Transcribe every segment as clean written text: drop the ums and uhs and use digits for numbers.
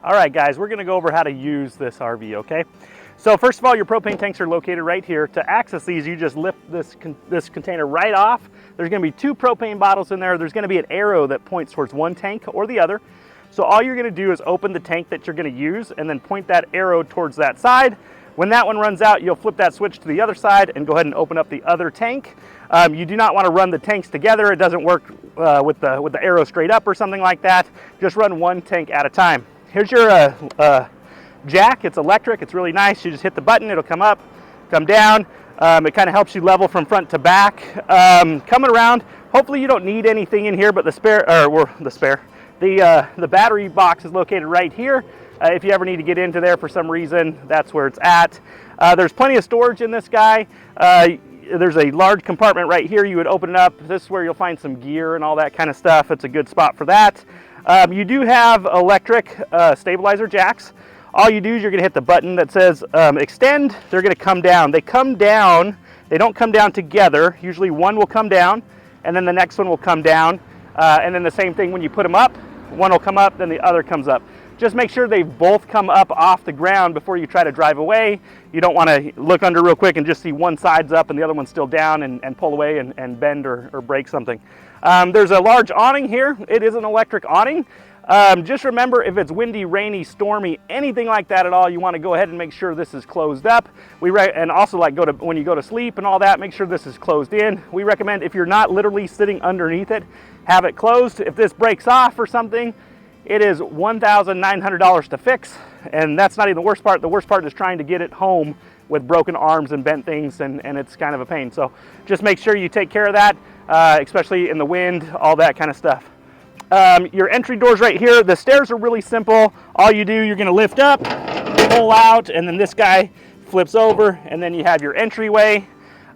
All right, guys, we're gonna go over how to use this RV, okay? So first of all, your propane tanks are located right here. To access these, you just lift this container right off. There's gonna be 2 propane bottles in there. There's gonna be an arrow that points towards one tank or the other. So all you're gonna do is open the tank that you're gonna use and then point that arrow towards that side. When that one runs out, you'll flip that switch to the other side and go ahead and open up the other tank. You do not want to run the tanks together. It doesn't work with the arrow straight up or something like that. Just run one tank at a time. Here's your jack. It's electric. It's really nice. You just hit the button. It'll come up, come down. It kind of helps you level from front to back. Coming around, hopefully you don't need anything in here, but the battery box is located right here. If you ever need to get into there for some reason, that's where it's at. There's plenty of storage in this guy. There's a large compartment right here. You would open it up. This is where you'll find some gear and all that kind of stuff. It's a good spot for that. You do have electric stabilizer jacks. All you do is you're going to hit the button that says extend. They're going to come down. They come down. They don't come down together. Usually one will come down and then the next one will come down. And then the same thing when you put them up. One will come up, then the other comes up. Just make sure they both come up off the ground before you try to drive away. You don't want to look under real quick and just see one side's up and the other one's still down and pull away and bend or break something. There's a large awning here. It is an electric awning. Just remember, if it's windy, rainy, stormy, anything like that at all, you want to go ahead and make sure this is closed up. And also, like, when you go to sleep and all that, make sure this is closed in. We recommend, if you're not literally sitting underneath it, have it closed. If this breaks off or something, it is $1,900 to fix, and that's not even the worst part. The worst part is trying to get it home with broken arms and bent things, and it's kind of a pain. So just make sure you take care of that, especially in the wind, all that kind of stuff. Your entry doors right here. The stairs are really simple. All you do, you're going to lift up, pull out, and then this guy flips over, and then you have your entryway.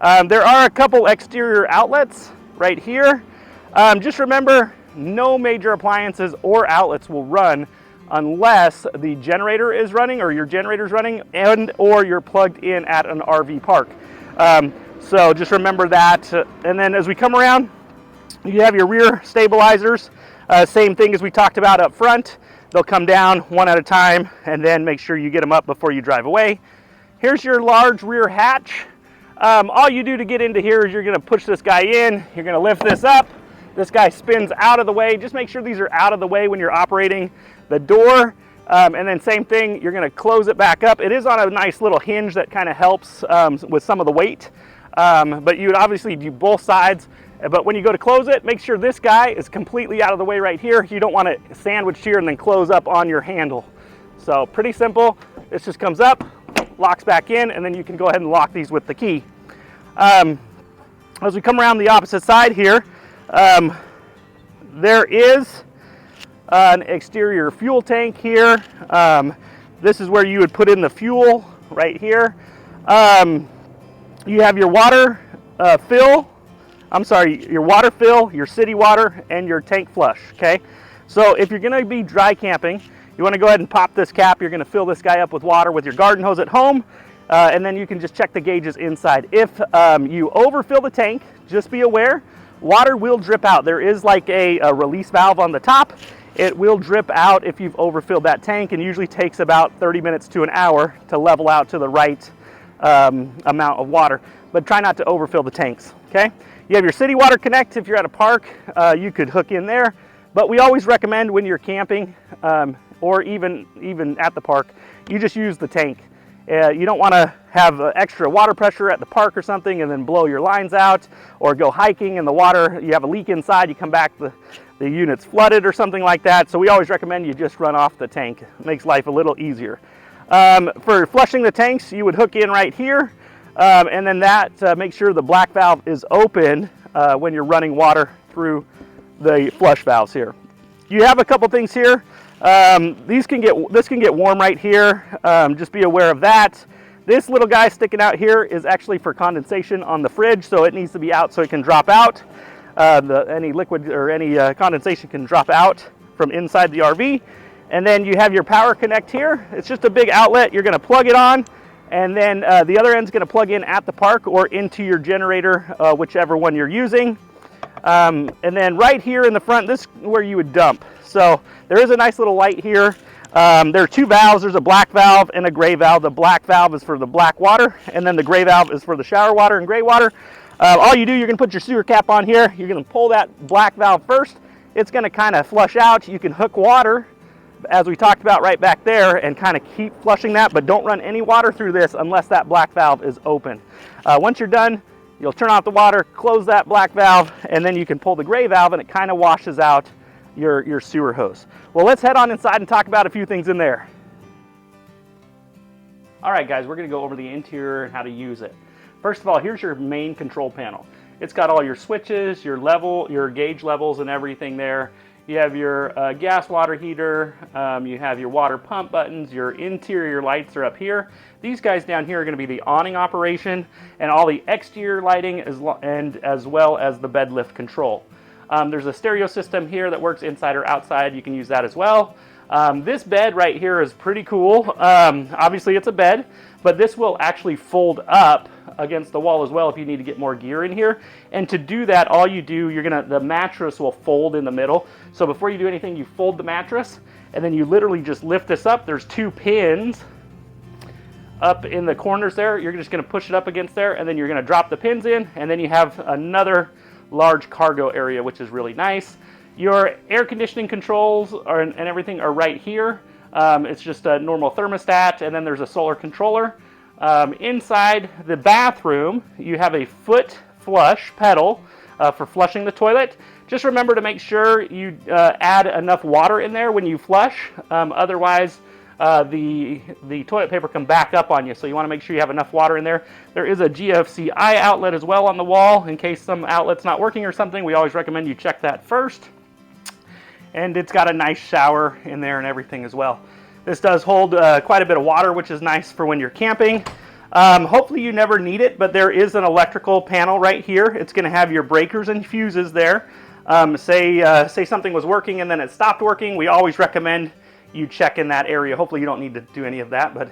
There are a couple exterior outlets right here. Just remember, no major appliances or outlets will run unless the generator is running or your generator is running or you're plugged in at an RV park. So just remember that. And then as we come around, you have your rear stabilizers. Same thing as we talked about up front. They'll come down one at a time, and then make sure you get them up before you drive away. Here's your large rear hatch. All you do to get into here is you're going to push this guy in. You're going to lift this up. This guy spins out of the way. Just make sure these are out of the way when you're operating the door. And then same thing, you're going to close it back up. It is on a nice little hinge that kind of helps with some of the weight. But you would obviously do both sides. But when you go to close it, make sure this guy is completely out of the way right here. You don't want to sandwich here and then close up on your handle. So pretty simple. This just comes up, locks back in, and then you can go ahead and lock these with the key. As we come around the opposite side here, there is an exterior fuel tank here. This is where you would put in the fuel right here. You have your water your water fill, your city water, and your tank flush, okay? So if you're gonna be dry camping, you wanna go ahead and pop this cap. You're gonna fill this guy up with water with your garden hose at home, and then you can just check the gauges inside. If you overfill the tank, just be aware, water will drip out. There is like a release valve on the top. It will drip out if you've overfilled that tank, and usually takes about 30 minutes to an hour to level out to the right amount of water. But try not to overfill the tanks, okay? You have your city water connect. If you're at a park, you could hook in there. But we always recommend when you're camping or even at the park, you just use the tank. You don't want to have extra water pressure at the park or something and then blow your lines out, or go hiking and the water, you have a leak inside, you come back, the unit's flooded or something like that. So we always recommend you just run off the tank. It makes life a little easier. For flushing the tanks, you would hook in right here, and then that make sure the black valve is open when you're running water through the flush valves here. You have a couple things here. This can get warm right here. Just be aware of that. This little guy sticking out here is actually for condensation on the fridge, so it needs to be out so it can drop out. Any liquid or any condensation can drop out from inside the RV. And then you have your power connect here. It's just a big outlet. You're going to plug it on, and then the other end's going to plug in at the park or into your generator, whichever one you're using. And then right here in the front, this is where you would dump. So there is a nice little light here. There are two valves. There's a black valve and a gray valve. The black valve is for the black water, and then the gray valve is for the shower water and gray water. All you do, you're going to put your sewer cap on here. You're going to pull that black valve first. It's going to kind of flush out. You can hook water, as we talked about right back there, and kind of keep flushing that, but don't run any water through this unless that black valve is open. Once you're done, you'll turn off the water, close that black valve, and then you can pull the gray valve, and it kind of washes out your sewer hose. Well, let's head on inside and talk about a few things in there. All right, guys, we're going to go over the interior and how to use it. First of all, here's your main control panel. It's got all your switches, your gauge levels and everything there. You have your gas water heater, you have your water pump buttons, your interior lights are up here. These guys down here are going to be the awning operation, and all the exterior lighting as well as the bed lift control. There's a stereo system here that works inside or outside. You can use that as well. This bed right here is pretty cool. Obviously it's a bed, but this will actually fold up against the wall as well if you need to get more gear in here. And to do that, all you do, the mattress will fold in the middle. So before you do anything, you fold the mattress, and then you literally just lift this up. There's two pins up in the corners there. You're just going to push it up against there, and then you're going to drop the pins in, and then you have another large cargo area, which is really nice. Your air conditioning controls and everything are right here. It's just a normal thermostat, and then there's a solar controller. Inside the bathroom, you have a foot flush pedal for flushing the toilet. Just remember to make sure you add enough water in there when you flush. Otherwise, the toilet paper can back up on you, so you want to make sure you have enough water in there. There is a GFCI outlet as well on the wall in case some outlet's not working or something. We always recommend you check that first. And it's got a nice shower in there and everything as well. This does hold quite a bit of water, which is nice for when you're camping. Hopefully you never need it, but there is an electrical panel right here. It's going to have your breakers and fuses there. Say something was working and then it stopped working. We always recommend you check in that area. Hopefully you don't need to do any of that, but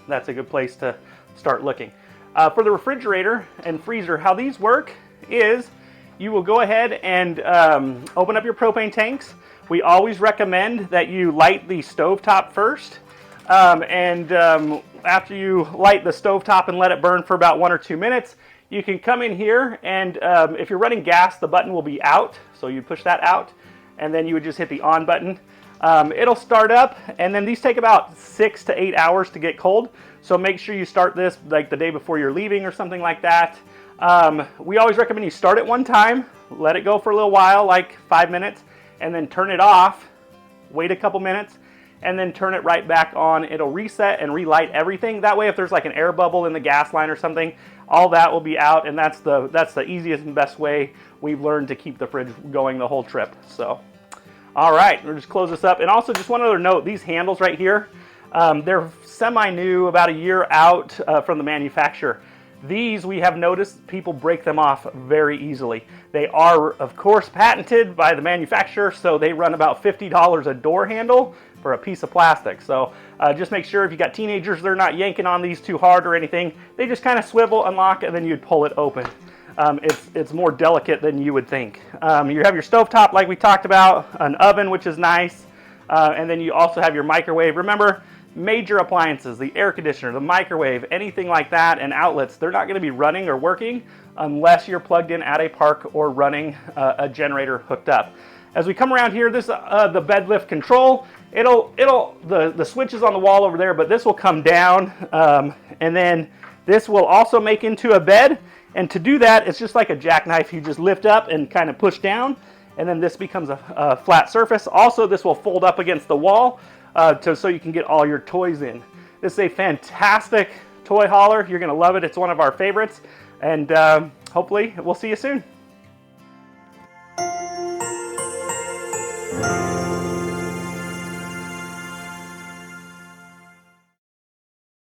that's a good place to start looking. For the refrigerator and freezer, how these work is you will go ahead and open up your propane tanks. We always recommend that you light the stovetop first. After you light the stovetop and let it burn for about 1 or 2 minutes, you can come in here and if you're running gas, the button will be out. So you push that out and then you would just hit the on button. It'll start up, and then these take about 6 to 8 hours to get cold. So make sure you start this like the day before you're leaving or something like that. We always recommend you start it one time, let it go for a little while, like 5 minutes, and then turn it off, wait a couple minutes, and then turn it right back on. It'll reset and relight everything. That way, if there's like an air bubble in the gas line or something, all that will be out, and that's the easiest and best way we've learned to keep the fridge going the whole trip. So, all right, we'll just close this up. And also, just one other note, these handles right here, they're semi-new, about a year out from the manufacturer. These, we have noticed people break them off very easily. They are, of course, patented by the manufacturer, so they run about $50 a door handle for a piece of plastic. So just make sure if you got teenagers, they're not yanking on these too hard or anything. They just kind of swivel, unlock, and then you'd pull it open. It's more delicate than you would think. You have your stovetop like we talked about, an oven, which is nice, and then you also have your microwave. Remember, major appliances, the air conditioner, the microwave, anything like that, and outlets, they're not going to be running or working unless you're plugged in at a park or running a generator hooked up. As we come around here, this the bed lift control. The switch is on the wall over there, but this will come down, and then this will also make into a bed. And to do that, it's just like a jackknife. You just lift up and kind of push down, and then this becomes a flat surface. Also, this will fold up against the wall so you can get all your toys in. This is a fantastic toy hauler. You're going to love it. It's one of our favorites, and hopefully we'll see you soon.